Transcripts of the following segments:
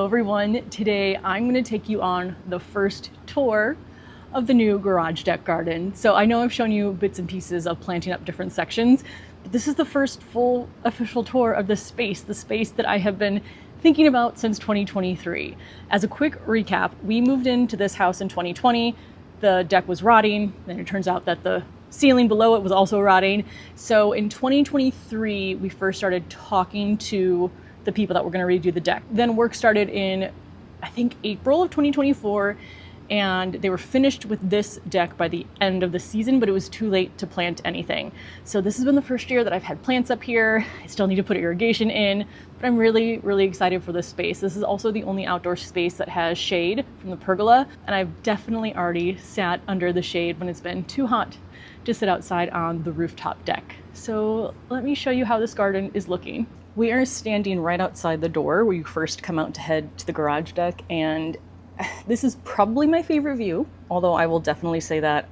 everyone. Today I'm going to take you on the first tour of the new garage deck garden. So I know I've shown you bits and pieces of planting up different sections, but this is the first full official tour of the space that I have been thinking about since 2023. As a quick recap, we moved into this house in 2020. The deck was rotting, and it turns out that the ceiling below it was also rotting. So in 2023, we first started talking to the people that were going to redo the deck. Then work started in, I think, April of 2024, and they were finished with this deck by the end of the season, but it was too late to plant anything. So this has been the first year that I've had plants up here. I still need to put irrigation in, but I'm really, really excited for this space. This is also the only outdoor space that has shade from the pergola, and I've definitely already sat under the shade when it's been too hot to sit outside on the rooftop deck. So let me show you how this garden is looking. We are standing right outside the door where you first come out to head to the garage deck, and this is probably my favorite view, although I will definitely say that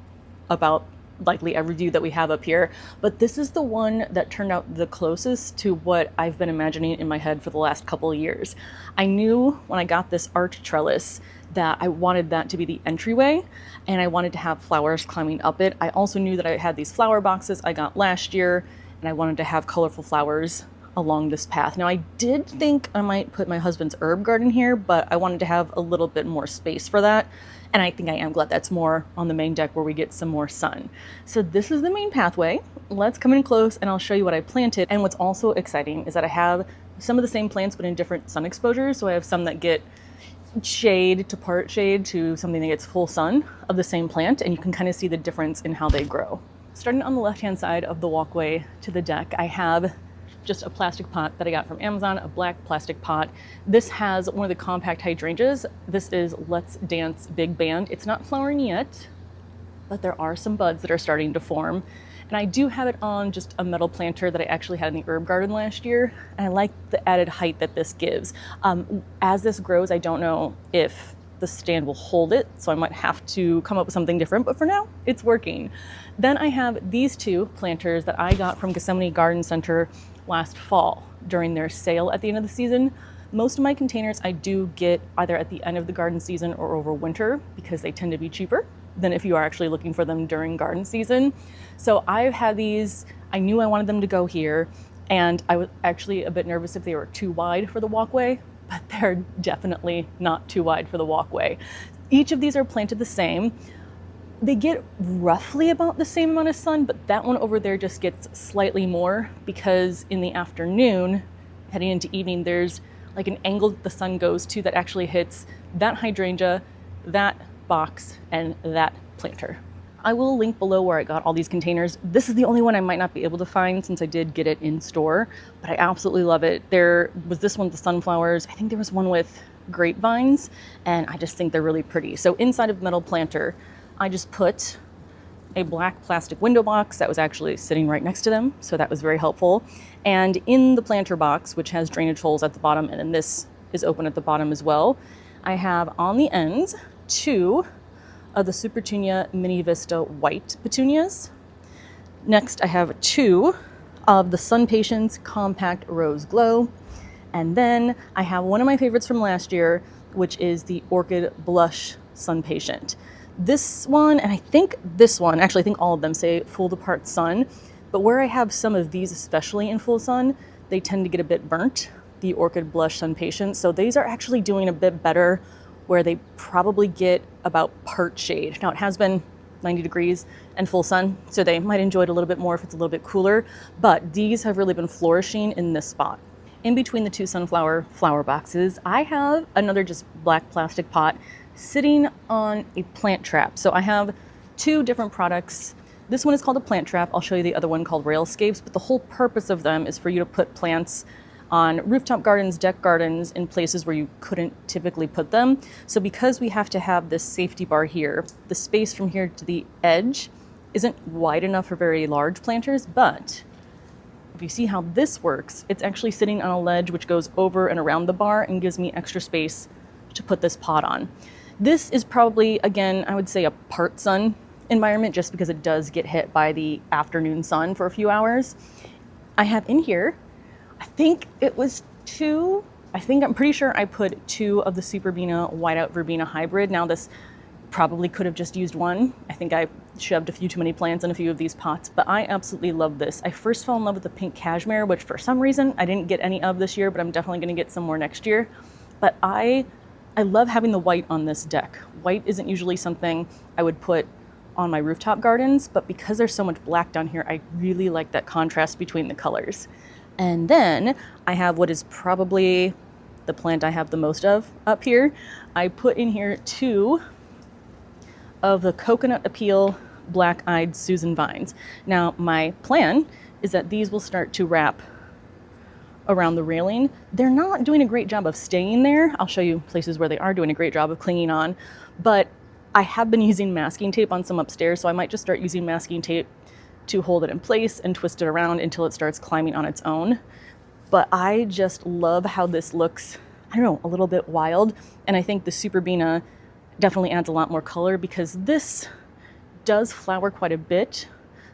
about likely every view that we have up here. But this is the one that turned out the closest to what I've been imagining in my head for the last couple of years. I knew when I got this arch trellis that I wanted that to be the entryway, and I wanted to have flowers climbing up it. I also knew that I had these flower boxes I got last year, and I wanted to have colorful flowers along this path. Now, I did think I might put my husband's herb garden here, but I wanted to have a little bit more space for that. And I think I am glad that's more on the main deck where we get some more sun. So this is the main pathway. Let's come in close and I'll show you what I planted. And what's also exciting is that I have some of the same plants, but in different sun exposures. So I have some that get shade to part shade to something that gets full sun of the same plant. And you can kind of see the difference in how they grow. Starting on the left-hand side of the walkway to the deck, I have just a plastic pot that I got from Amazon, a black plastic pot. This has one of the compact hydrangeas. This is Let's Dance Big Band. It's not flowering yet, but there are some buds that are starting to form. And I do have it on just a metal planter that I actually had in the herb garden last year. And I like the added height that this gives. As this grows, I don't know if the stand will hold it, so I might have to come up with something different, but for now, it's working. Then I have these two planters that I got from Gethsemane Garden Center last fall during their sale at the end of the season. Most of my containers I do get either at the end of the garden season or over winter because they tend to be cheaper than if you are actually looking for them during garden season. So I've had these, I knew I wanted them to go here, and I was actually a bit nervous if they were too wide for the walkway, but they're definitely not too wide for the walkway. Each of these are planted the same. They get roughly about the same amount of sun, but that one over there just gets slightly more because in the afternoon, heading into evening, there's like an angle that the sun goes to that actually hits that hydrangea, that box, and that planter. I will link below where I got all these containers. This is the only one I might not be able to find since I did get it in store, but I absolutely love it. There was this one with the sunflowers. I think there was one with grapevines, and I just think they're really pretty. So inside of the metal planter, I just put a black plastic window box that was actually sitting right next to them, so that was very helpful. And in the planter box, which has drainage holes at the bottom, and then this is open at the bottom as well, I have on the ends 2 of the Supertunia Mini Vista white petunias. Next, I have 2 of the Sun Patience Compact Rose Glow. And then I have one of my favorites from last year, which is the Orchid Blush Sun Patient. This one, and I think this one, actually I think all of them say full to part sun, but where I have some of these, especially in full sun, they tend to get a bit burnt, the Orchid Blush Sun Patient. So these are actually doing a bit better where they probably get about part shade. Now it has been 90 degrees and full sun, so they might enjoy it a little bit more if it's a little bit cooler, but these have really been flourishing in this spot. In between the 2 sunflower flower boxes, I have another just black plastic pot sitting on a plant trap. So I have 2 different products. This one is called a plant trap. I'll show you the other one called railscapes, but the whole purpose of them is for you to put plants on rooftop gardens, deck gardens, in places where you couldn't typically put them. So because we have to have this safety bar here, the space from here to the edge isn't wide enough for very large planters, but if you see how this works, it's actually sitting on a ledge which goes over and around the bar and gives me extra space to put this pot on. This is probably, again, I would say a part sun environment just because it does get hit by the afternoon sun for a few hours. I have in here, I think it was 2 I'm pretty sure I put 2 of the Superbena Whiteout Verbena hybrid. Now this probably could have just used 1. I think I shoved a few too many plants in a few of these pots, but I absolutely love this. I first fell in love with the pink cashmere, which for some reason I didn't get any of this year, but I'm definitely going to get some more next year. But I love having the white on this deck. White isn't usually something I would put on my rooftop gardens, but because there's so much black down here, I really like that contrast between the colors. And then I have what is probably the plant I have the most of up here. I put in here 2 of the Coconut Appeal Black-Eyed Susan vines. Now, my plan is that these will start to wrap around the railing. They're not doing a great job of staying there. I'll show you places where they are doing a great job of clinging on, but I have been using masking tape on some upstairs, so I might just start using masking tape to hold it in place and twist it around until it starts climbing on its own. But I just love how this looks, I don't know, a little bit wild, and I think the Superbena definitely adds a lot more color because this does flower quite a bit,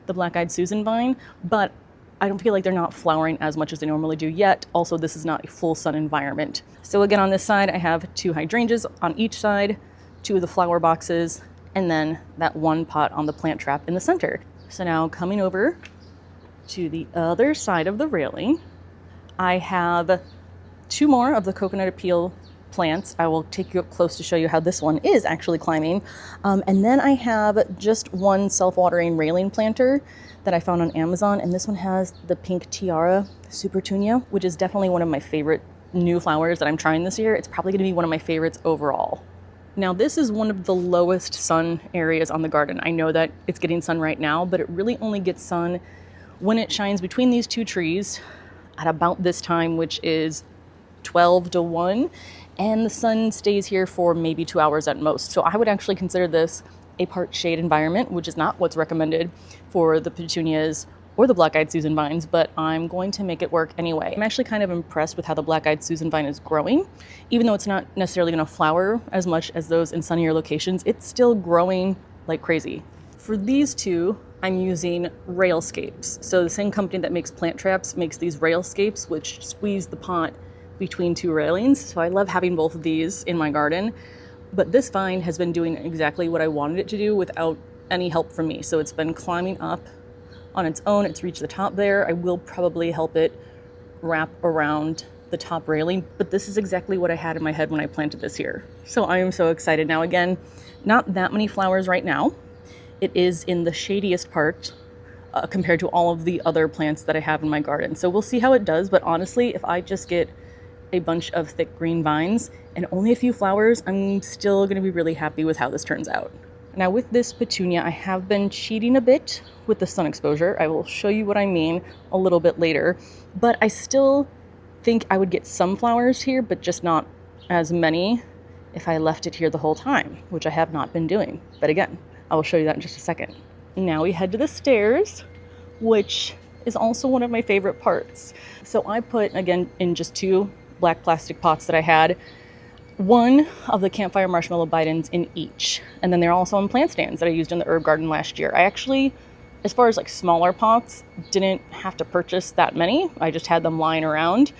the Black-Eyed Susan vine, but I don't feel like they're not flowering as much as they normally do yet. Also, this is not a full sun environment. So again, on this side, I have 2 hydrangeas on each side, 2 of the flower boxes, and then that 1 pot on the plant trap in the center. So now coming over to the other side of the railing, I have 2 more of the Coconut Appeal plants. I will take you up close to show you how this one is actually climbing. And then I have just 1 self-watering railing planter that I found on Amazon. And this one has the pink tiara Supertunia, which is definitely one of my favorite new flowers that I'm trying this year. It's probably gonna be one of my favorites overall. Now this is one of the lowest sun areas on the garden. I know that it's getting sun right now, but it really only gets sun when it shines between these 2 trees at about this time, which is 12 to 1. And the sun stays here for maybe 2 hours at most. So I would actually consider this a part shade environment, which is not what's recommended for the petunias or the Black-Eyed Susan vines, but I'm going to make it work anyway. I'm actually kind of impressed with how the Black-Eyed Susan vine is growing. Even though it's not necessarily going to flower as much as those in sunnier locations, it's still growing like crazy. For these 2, I'm using railscapes. So the same company that makes plant traps makes these railscapes, which squeeze the pot between 2 railings. So I love having both of these in my garden. But this vine has been doing exactly what I wanted it to do without any help from me. So it's been climbing up on its own. It's reached the top there. I will probably help it wrap around the top railing, but this is exactly what I had in my head when I planted this here. So I am so excited. Now again, not that many flowers right now. It is in the shadiest part compared to all of the other plants that I have in my garden. So we'll see how it does, but honestly, if I just get a bunch of thick green vines and only a few flowers, I'm still going to be really happy with how this turns out. Now with this petunia, I have been cheating a bit with the sun exposure. I will show you what I mean a little bit later, but I still think I would get some flowers here, but just not as many if I left it here the whole time, which I have not been doing. But again, I will show you that in just a second. Now we head to the stairs, which is also one of my favorite parts. So I put, again, in just 2 black plastic pots that I had, 1 of the Campfire Marshmallow Bidens in each. And then they're also in plant stands that I used in the herb garden last year. I actually, as far as like smaller pots, didn't have to purchase that many. I just had them lying around.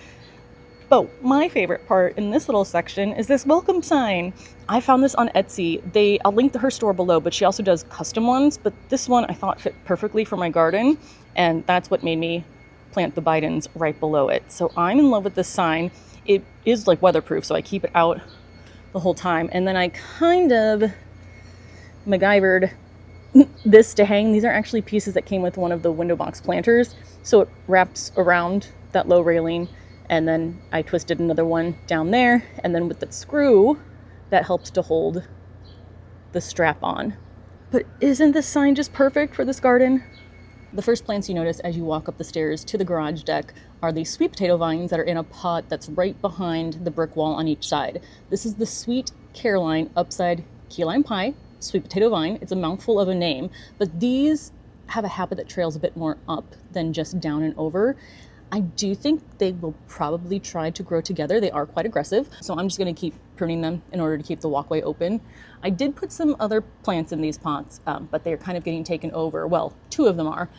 But my favorite part in this little section is this welcome sign. I found this on Etsy. I'll link to her store below, but she also does custom ones. But this one I thought fit perfectly for my garden. And that's what made me plant the Bidens right below it. So I'm in love with this sign. It is like weatherproof, so I keep it out the whole time. And then I kind of MacGyvered this to hang. These are actually pieces that came with one of the window box planters. So it wraps around that low railing, and then I twisted another one down there, and then with the screw that helps to hold the strap on. But isn't this sign just perfect for this garden? The first plants you notice as you walk up the stairs to the garage deck are the sweet potato vines that are in a pot that's right behind the brick wall on each side. This is the Sweet Caroline Upside Key Lime Pie sweet potato vine. It's a mouthful of a name, but these have a habit that trails a bit more up than just down and over. I do think they will probably try to grow together. They are quite aggressive, so I'm just going to keep pruning them in order to keep the walkway open. I did put some other plants in these pots, but they're kind of getting taken over. Well, 2 of them are.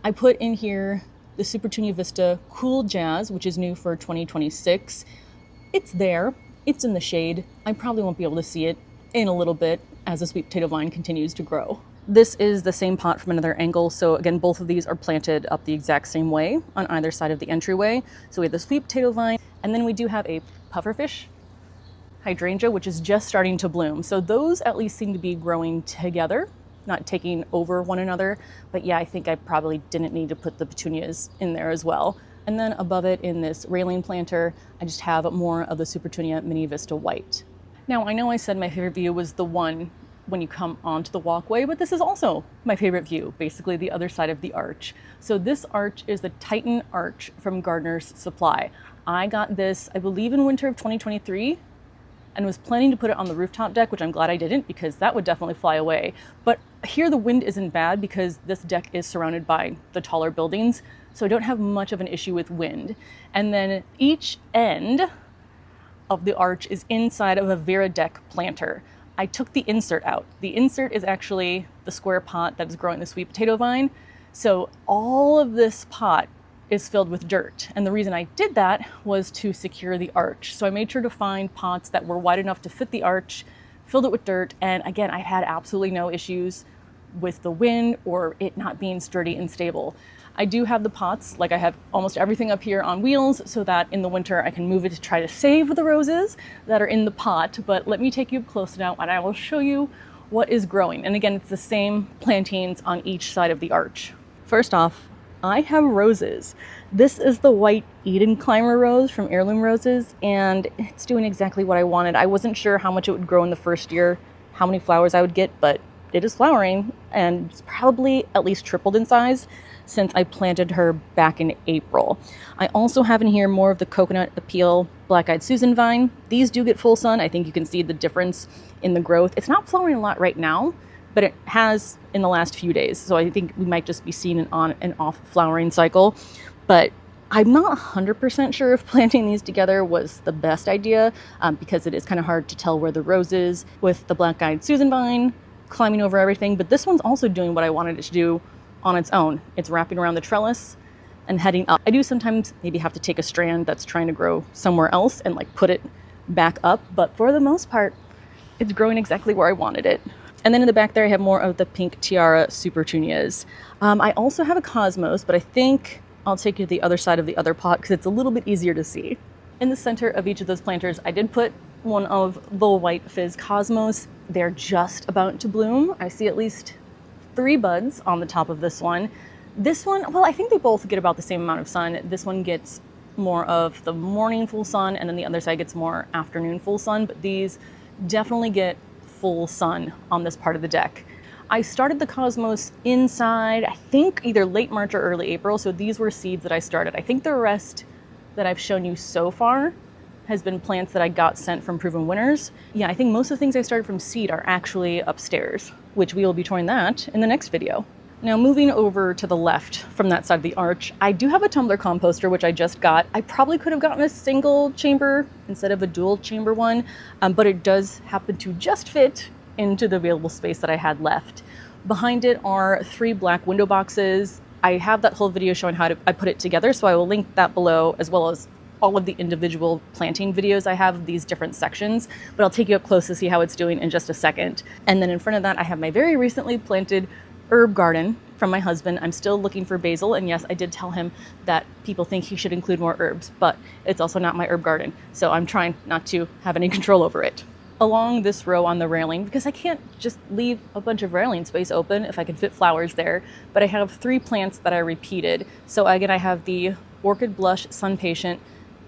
I put in here the Supertunia Vista Cool Jazz, which is new for 2026. it's there, it's in the shade. I probably won't be able to see it in a little bit as the sweet potato vine continues to grow. This is the same pot from another angle. So again, both of these are planted up the exact same way on either side of the entryway. So we have the sweet potato vine, and then we do have a pufferfish hydrangea, which is just starting to bloom. So those at least seem to be growing together, not taking over one another. But yeah, I think I probably didn't need to put the petunias in there as well. And then above it in this railing planter, I just have more of the Supertunia Mini Vista White. Now, I know I said my favorite view was the one when you come onto the walkway, but this is also my favorite view, basically the other side of the arch. So this arch is the Titan Arch from Gardener's Supply. I got this, I believe, in winter of 2023, and was planning to put it on the rooftop deck, which I'm glad I didn't, because that would definitely fly away. But here the wind isn't bad because this deck is surrounded by the taller buildings, so I don't have much of an issue with wind. And then each end of the arch is inside of a Deck planter. I took the insert out. The insert is actually the square pot that is growing the sweet potato vine. So all of this pot is filled with dirt. And the reason I did that was to secure the arch. So I made sure to find pots that were wide enough to fit the arch, filled it with dirt. And again, I had absolutely no issues with the wind or it not being sturdy and stable. I do have the pots, like I have almost everything up here on wheels so that in the winter I can move it to try to save the roses that are in the pot. But let me take you up close now and I will show you what is growing. And again, it's the same plantings on each side of the arch. First off, I have roses. This is the white Eden Climber rose from Heirloom Roses, and it's doing exactly what I wanted. I wasn't sure how much it would grow in the first year, how many flowers I would get, but it is flowering and it's probably at least tripled in size since I planted her back in April. I also have in here more of the Coconut Appeal Black-Eyed Susan vine. These do get full sun. I think you can see the difference in the growth. It's not flowering a lot right now, but it has in the last few days. So I think we might just be seeing an on and off flowering cycle. But I'm not 100% sure if planting these together was the best idea because it is kind of hard to tell where the rose is with the Black-Eyed Susan vine climbing over everything. But this one's also doing what I wanted it to do on its own. It's wrapping around the trellis and heading up. I do sometimes maybe have to take a strand that's trying to grow somewhere else and like put it back up. But for the most part, it's growing exactly where I wanted it. And then in the back there, I have more of the pink tiara Supertunias. I also have a cosmos, but I think I'll take you to the other side of the other pot because it's a little bit easier to see. In the center of each of those planters, I did put one of the white fizz cosmos. They're just about to bloom. I see at least 3 buds on the top of this one. This one, well, I think they both get about the same amount of sun. This one gets more of the morning full sun, and then the other side gets more afternoon full sun, but these definitely get full sun on this part of the deck. I started the cosmos inside, I think either late March or early April, so these were seeds that I started. I think the rest that I've shown you so far has been plants that I got sent from Proven Winners. Yeah, I think most of the things I started from seed are actually upstairs, which we will be touring that in the next video. Now moving over to the left from that side of the arch, I do have a tumbler composter, which I just got. I probably could have gotten a single chamber instead of a dual chamber one, but it does happen to just fit into the available space that I had left. Behind it are 3 black window boxes. I have that whole video showing how I put it together, so I will link that below, as well as all of the individual planting videos I have of these different sections, but I'll take you up close to see how it's doing in just a second. And then in front of that, I have my very recently planted herb garden from my husband. I'm still looking for basil, and yes, I did tell him that people think he should include more herbs, but it's also not my herb garden, so I'm trying not to have any control over it. Along this row on the railing, because I can't just leave a bunch of railing space open if I can fit flowers there, but I have 3 plants that I repeated. So again, I have the Orchid Blush Sun Patient.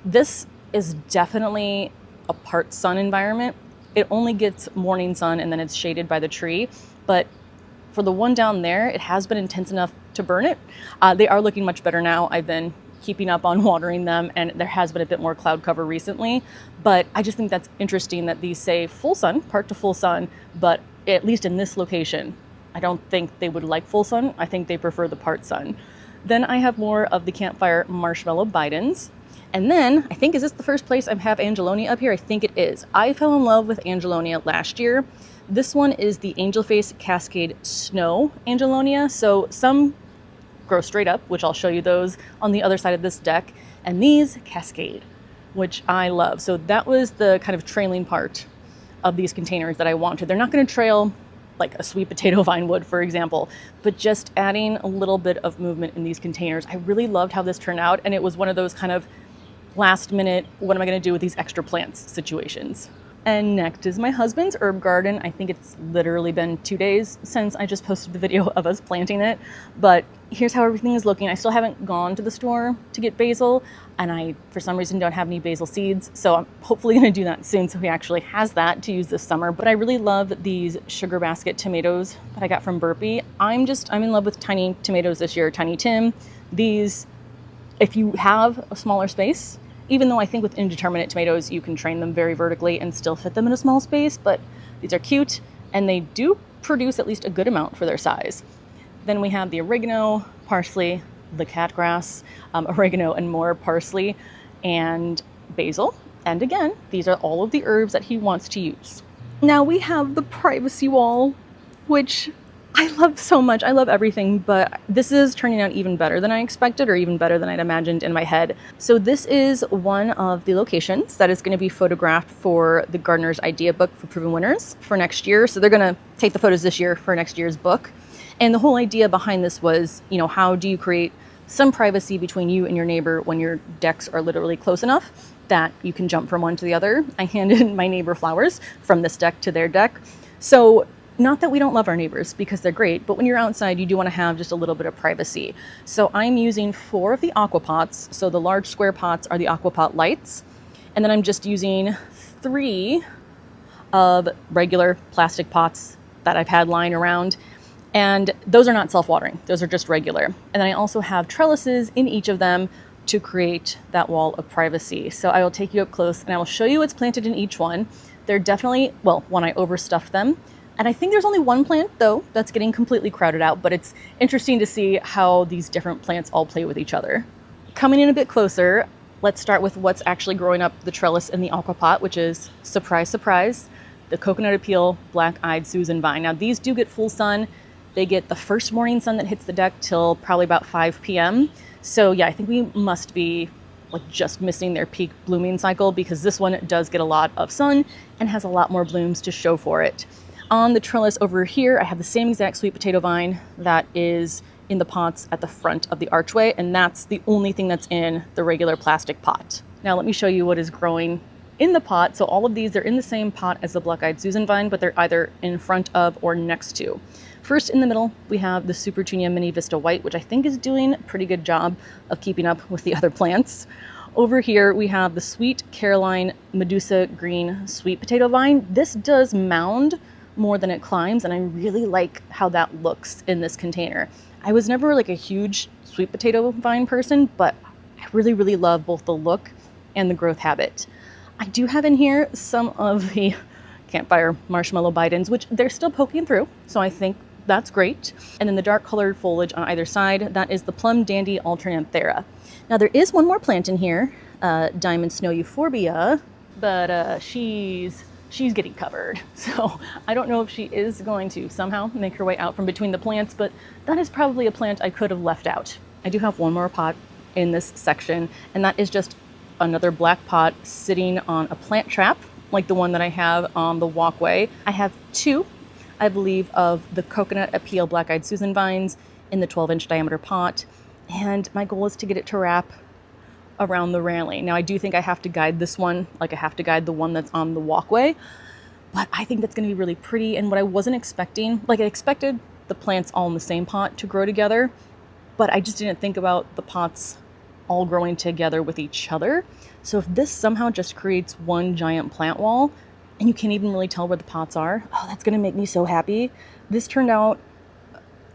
This is definitely a part sun environment. It only gets morning sun and then it's shaded by the tree, but for the one down there, it has been intense enough to burn it. They are looking much better now. I've been keeping up on watering them, and there has been a bit more cloud cover recently, but I just think that's interesting that these say full sun, part to full sun, but at least in this location, I don't think they would like full sun. I think they prefer the part sun. Then I have more of the Campfire Marshmallow Bidens. And then, I think, is this the first place I have Angelonia up here? I think it is. I fell in love with Angelonia last year. This one is the Angel Face Cascade Snow Angelonia. So some grow straight up, which I'll show you those on the other side of this deck, and these cascade. which I love. So that was the kind of trailing part of these containers that I wanted. They're not going to trail like a sweet potato vine would, for example, but just adding a little bit of movement in these containers. I really loved how this turned out, and it was one of those kind of last minute, what am I going to do with these extra plants situations. And next is my husband's herb garden. I think it's literally been 2 days since I just posted the video of us planting it, but here's how everything is looking. I still haven't gone to the store to get basil, and I, for some reason, don't have any basil seeds, so I'm hopefully going to do that soon so he actually has that to use this summer. But I really love these sugar basket tomatoes that I got from Burpee. I'm in love with tiny tomatoes this year, Tiny Tim. These, if you have a smaller space, even though I think with indeterminate tomatoes, you can train them very vertically and still fit them in a small space, but these are cute and they do produce at least a good amount for their size. Then we have the oregano, parsley, the catgrass, oregano and more parsley, and basil. And again, these are all of the herbs that he wants to use. Now we have the privacy wall, which I love so much. I love everything, but this is turning out even better than I expected, or even better than I'd imagined in my head. So this is one of the locations that is going to be photographed for the Gardener's Idea Book for Proven Winners for next year. So they're going to take the photos this year for next year's book. And the whole idea behind this was, how do you create some privacy between you and your neighbor when your decks are literally close enough that you can jump from one to the other. I handed my neighbor flowers from this deck to their deck. So not that we don't love our neighbors because they're great, but when you're outside, you do want to have just a little bit of privacy. So I'm using 4 of the aqua pots. So the large square pots are the aqua pot lights. And then I'm just using 3 of regular plastic pots that I've had lying around. And those are not self-watering. Those are just regular. And then I also have trellises in each of them to create that wall of privacy. So I will take you up close and I will show you what's planted in each one. They're definitely, when I overstuffed them. And I think there's only one plant, though, that's getting completely crowded out, but it's interesting to see how these different plants all play with each other. Coming in a bit closer, let's start with what's actually growing up the trellis in the aqua pot, which is, surprise, surprise, the coconut appeal black-eyed Susan vine. Now, these do get full sun. They get the first morning sun that hits the deck till probably about 5 p.m. So yeah, I think we must be just missing their peak blooming cycle because this one does get a lot of sun and has a lot more blooms to show for it. On the trellis over here, I have the same exact sweet potato vine that is in the pots at the front of the archway, and that's the only thing that's in the regular plastic pot. Now let me show you what is growing in the pot. So all of these, they're in the same pot as the black-eyed Susan vine, but they're either in front of or next to. First in the middle, we have the Super Tunia Mini Vista White, which I think is doing a pretty good job of keeping up with the other plants. Over here, we have the Sweet Caroline Medusa Green Sweet Potato Vine. This does mound more than it climbs, and I really like how that looks in this container. I was never a huge sweet potato vine person, but I really, really love both the look and the growth habit. I do have in here some of the campfire marshmallow Bidens, which they're still poking through, so I think that's great. And then the dark colored foliage on either side, that is the Plum Dandy Alternanthera. Now there is one more plant in here, Diamond Snow Euphorbia, but she's getting covered. So I don't know if she is going to somehow make her way out from between the plants, but that is probably a plant I could have left out. I do have one more pot in this section, and that is just another black pot sitting on a plant trap, like the one that I have on the walkway. I have 2, I believe, of the Coconut Appeal Black-Eyed Susan vines in the 12-inch diameter pot, and my goal is to get it to wrap around the railing. Now I do think I have to guide this one, I have to guide the one that's on the walkway, but I think that's going to be really pretty. And what I wasn't expecting, I expected the plants all in the same pot to grow together, but I just didn't think about the pots all growing together with each other. So if this somehow just creates one giant plant wall and you can't even really tell where the pots are, oh, that's going to make me so happy. This turned out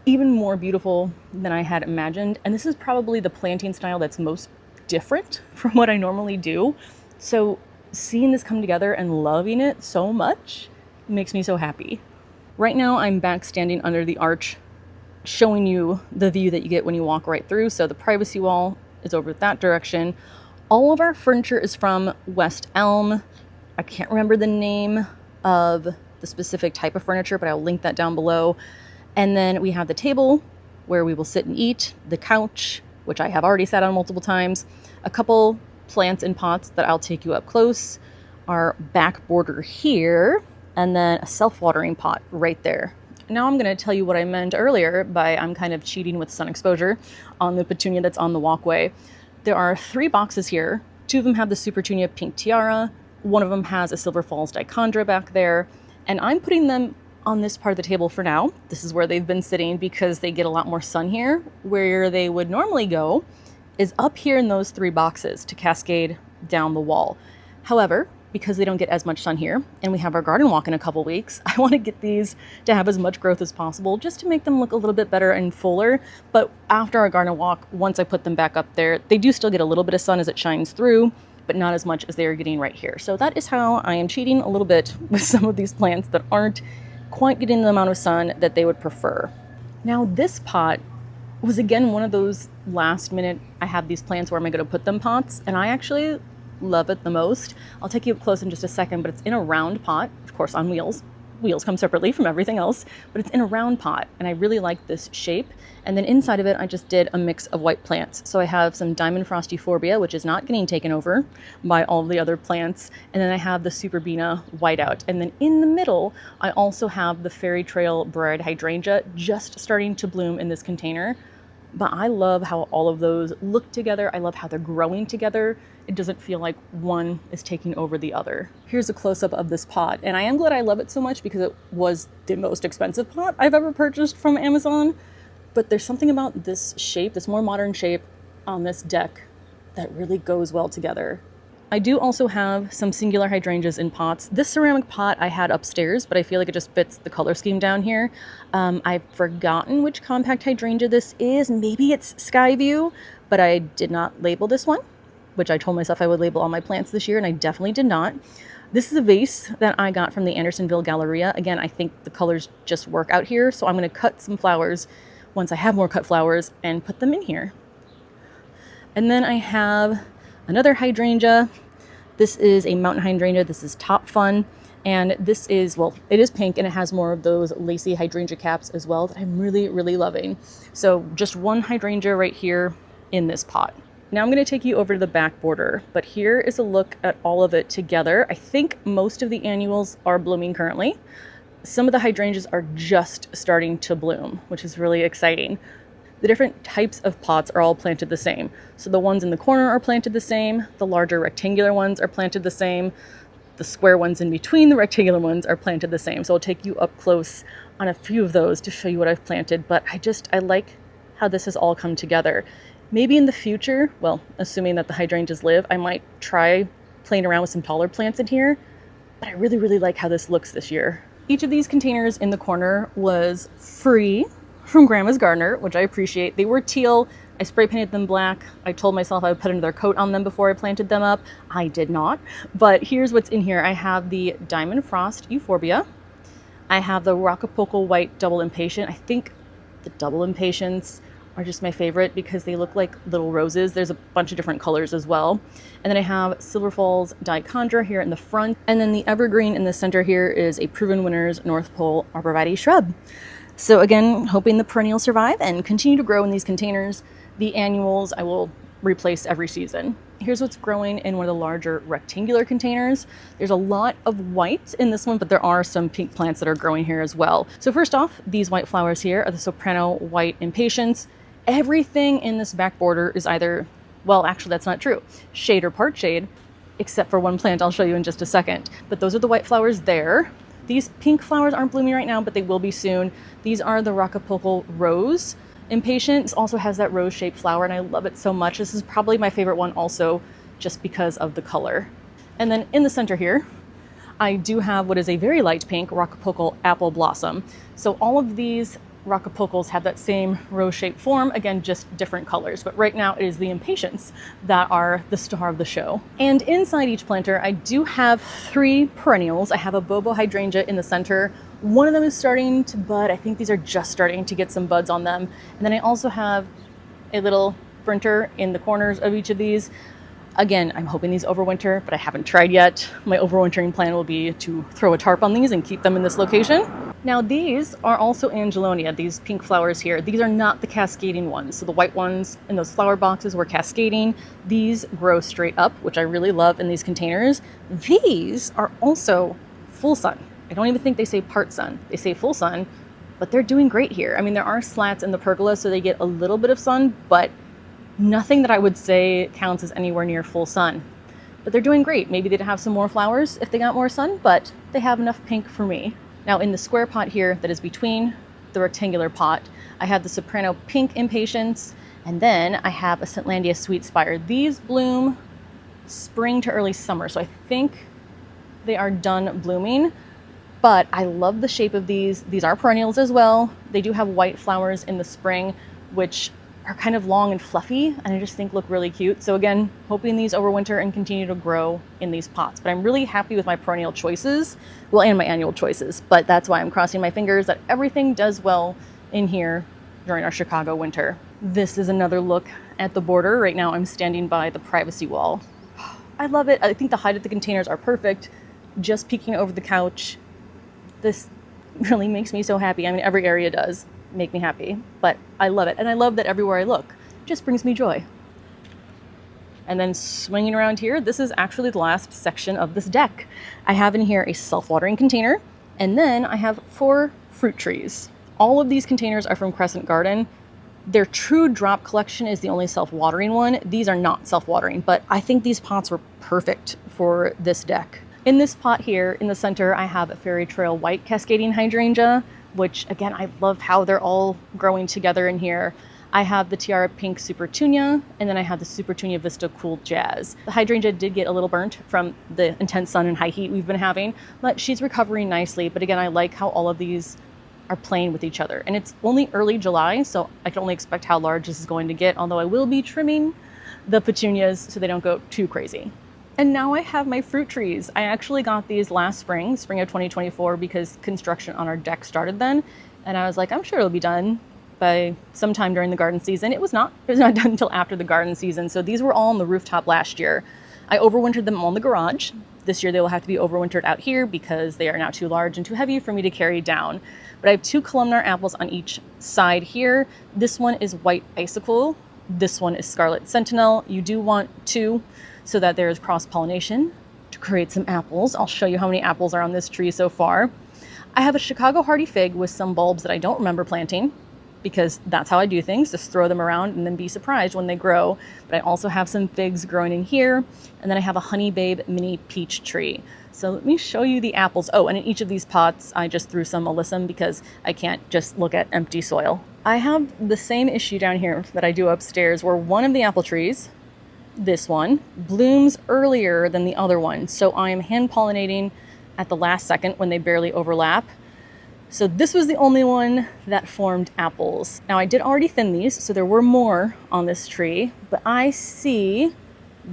even more beautiful than I had imagined, and this is probably the planting style that's most different from what I normally do. So seeing this come together and loving it so much makes me so happy. Right now I'm back standing under the arch showing you the view that you get when you walk right through. So the privacy wall is over that direction. All of our furniture is from West Elm. I can't remember the name of the specific type of furniture, but I'll link that down below. And then we have the table where we will sit and eat, the couch, which I have already sat on multiple times, a couple plants in pots that I'll take you up close, our back border here, and then a self-watering pot right there. Now I'm going to tell you what I meant earlier by I'm kind of cheating with sun exposure on the petunia that's on the walkway. There are 3 boxes here. 2 of them have the Supertunia pink tiara. 1 of them has a Silver Falls dichondra back there. And I'm putting them on this part of the table for now. This is where they've been sitting because they get a lot more sun here. Where they would normally go is up here in those 3 boxes to cascade down the wall. However, because they don't get as much sun here, and we have our garden walk in a couple weeks, I want to get these to have as much growth as possible just to make them look a little bit better and fuller. But after our garden walk, once I put them back up there, they do still get a little bit of sun as it shines through, but not as much as they are getting right here. So that is how I am cheating a little bit with some of these plants that aren't quite getting the amount of sun that they would prefer. Now this pot was again one of those last minute, I have these plants, where am I going to put them pots, and I actually love it the most. I'll take you up close in just a second, but it's in a round pot, of course on wheels. Wheels come separately from everything else, but it's in a round pot, and I really like this shape. And then inside of it, I just did a mix of white plants. So I have some Diamond Frost Euphorbia, which is not getting taken over by all of the other plants. And then I have the Superbena Whiteout. And then in the middle, I also have the Fairy Trail Bride Hydrangea just starting to bloom in this container. But I love how all of those look together. I love how they're growing together. It doesn't feel like one is taking over the other. Here's a close-up of this pot. And I am glad I love it so much because it was the most expensive pot I've ever purchased from Amazon. But there's something about this shape, this more modern shape on this deck that really goes well together. I do also have some singular hydrangeas in pots. This ceramic pot I had upstairs, but I feel like it just fits the color scheme down here. I've forgotten which compact hydrangea this is. Maybe it's Skyview, but I did not label this one, which I told myself I would label all my plants this year, and I definitely did not. This is a vase that I got from the Andersonville Galleria. Again, I think the colors just work out here, so I'm going to cut some flowers once I have more cut flowers and put them in here. And then I have another hydrangea. This is a mountain hydrangea. This is Top Fun. And this is, well, it is pink and it has more of those lacy hydrangea caps as well that I'm really, really loving. So just one hydrangea right here in this pot. Now I'm going to take you over to the back border, but here is a look at all of it together. I think most of the annuals are blooming currently. Some of the hydrangeas are just starting to bloom, which is really exciting. The different types of pots are all planted the same. So the ones in the corner are planted the same. The larger rectangular ones are planted the same. The square ones in between the rectangular ones are planted the same. So I'll take you up close on a few of those to show you what I've planted. But I like how this has all come together. Maybe in the future, well, assuming that the hydrangeas live, I might try playing around with some taller plants in here. But I really, really like how this looks this year. Each of these containers in the corner was free from Grandma's Gardener, which I appreciate. They were teal. I spray painted them black. I told myself I would put another coat on them before I planted them up. I did not. But here's what's in here. I have the Diamond Frost Euphorbia. I have the Rockapulco White Double Impatient. I think the Double Impatients are just my favorite because they look like little roses. There's a bunch of different colors as well. And then I have Silver Falls Dichondra here in the front. And then the evergreen in the center here is a Proven Winners North Pole Arborvitae shrub. So again, hoping the perennials survive and continue to grow in these containers. The annuals I will replace every season. Here's what's growing in one of the larger rectangular containers. There's a lot of white in this one, but there are some pink plants that are growing here as well. So first off, these white flowers here are the Soprano White Impatiens. Everything in this back border is either, well, actually that's not true, shade or part shade, except for one plant I'll show you in just a second. But those are the white flowers there. These pink flowers aren't blooming right now, but they will be soon. These are the Rockapulco Rose Impatiens. Also has that rose-shaped flower, and I love it so much. This is probably my favorite one also, just because of the color. And then in the center here, I do have what is a very light pink Rockapulco Apple Blossom. So all of these Rockapulcos have that same rose-shaped form, again, just different colors. But right now it is the Impatiens that are the star of the show. And inside each planter, I do have 3 perennials. I have a Bobo Hydrangea in the center. One of them is starting to bud. I think these are just starting to get some buds on them. And then I also have a little sprinter in the corners of each of these. Again, I'm hoping these overwinter, but I haven't tried yet. My overwintering plan will be to throw a tarp on these and keep them in this location. Now these are also Angelonia, these pink flowers here. These are not the cascading ones. So the white ones in those flower boxes were cascading. These grow straight up, which I really love in these containers. These are also full sun. I don't even think they say part sun. They say full sun, but they're doing great here. I mean, there are slats in the pergola, so they get a little bit of sun, but nothing that I would say counts as anywhere near full sun. But they're doing great. Maybe they'd have some more flowers if they got more sun, but they have enough pink for me. Now in the square pot here that is between the rectangular pot, I have the Soprano Pink Impatiens, and then I have a Scentlandia Sweet Spire. These bloom spring to early summer, so I think they are done blooming, but I love the shape of these. These are perennials as well. They do have white flowers in the spring, which are kind of long and fluffy, and I just think look really cute. So again, hoping these overwinter and continue to grow in these pots. But I'm really happy with my perennial choices, well, and my annual choices. But that's why I'm crossing my fingers that everything does well in here during our Chicago winter. This is another look at the border. Right now I'm standing by the privacy wall. I love it. I think the height of the containers are perfect. Just peeking over the couch. This really makes me so happy. I mean, every area does make me happy, but I love it. And I love that everywhere I look, it just brings me joy. And then swinging around here, this is actually the last section of this deck. I have in here a self-watering container, and then I have 4 fruit trees. All of these containers are from Crescent Garden. Their true drop collection is the only self-watering one. These are not self-watering, but I think these pots were perfect for this deck. In this pot here, in the center, I have a Fairy Trail White Cascading Hydrangea, which again, I love how they're all growing together in here. I have the Tiara Pink Supertunia, and then I have the Supertunia Vista Cool Jazz. The hydrangea did get a little burnt from the intense sun and high heat we've been having, but she's recovering nicely. But again, I like how all of these are playing with each other. And it's only early July, so I can only expect how large this is going to get, although I will be trimming the petunias so they don't go too crazy. And now I have my fruit trees. I actually got these last spring of 2024, because construction on our deck started then. And I was like, I'm sure it'll be done by sometime during the garden season. It was not done until after the garden season. So these were all on the rooftop last year. I overwintered them all in the garage. This year they will have to be overwintered out here because they are now too large and too heavy for me to carry down. But I have 2 columnar apples on each side here. This one is White Icicle. This one is Scarlet Sentinel. You do want 2 so that there is cross-pollination to create some apples. I'll show you how many apples are on this tree so far. I have a Chicago Hardy Fig with some bulbs that I don't remember planting, because that's how I do things, just throw them around and then be surprised when they grow. But I also have some figs growing in here, and then I have a Honey Babe mini peach tree. So let me show you the apples. Oh, and in each of these pots, I just threw some alyssum because I can't just look at empty soil. I have the same issue down here that I do upstairs, where one of the apple trees, this one, blooms earlier than the other one. So I am hand pollinating at the last second when they barely overlap. So this was the only one that formed apples. Now I did already thin these, so there were more on this tree, but I see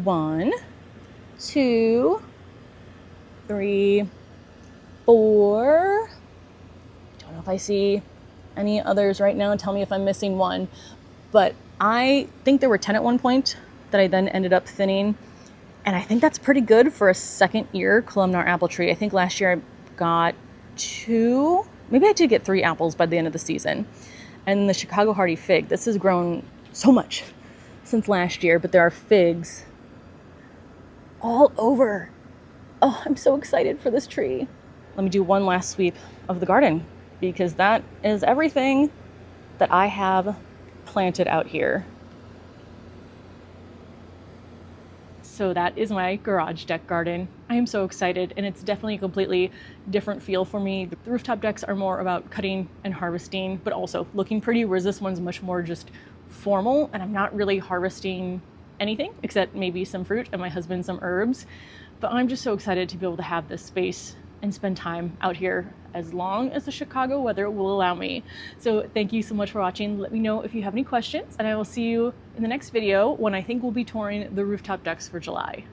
1, 2, 3, 4. Don't know if I see any others right now. Tell me if I'm missing one. But I think there were 10 at one point that I then ended up thinning. And I think that's pretty good for a second year columnar apple tree. I think last year I got 2, maybe I did get 3 apples by the end of the season. And the Chicago Hardy Fig, this has grown so much since last year, but there are figs all over. Oh, I'm so excited for this tree. Let me do one last sweep of the garden, because that is everything that I have planted out here. So that is my garage deck garden. I am so excited, and it's definitely a completely different feel for me. The rooftop decks are more about cutting and harvesting, but also looking pretty, whereas this one's much more just formal, and I'm not really harvesting anything except maybe some fruit and my husband some herbs. But I'm just so excited to be able to have this space and spend time out here as long as the Chicago weather will allow me. So thank you so much for watching. Let me know if you have any questions, and I will see you in the next video when I think we'll be touring the rooftop decks for July.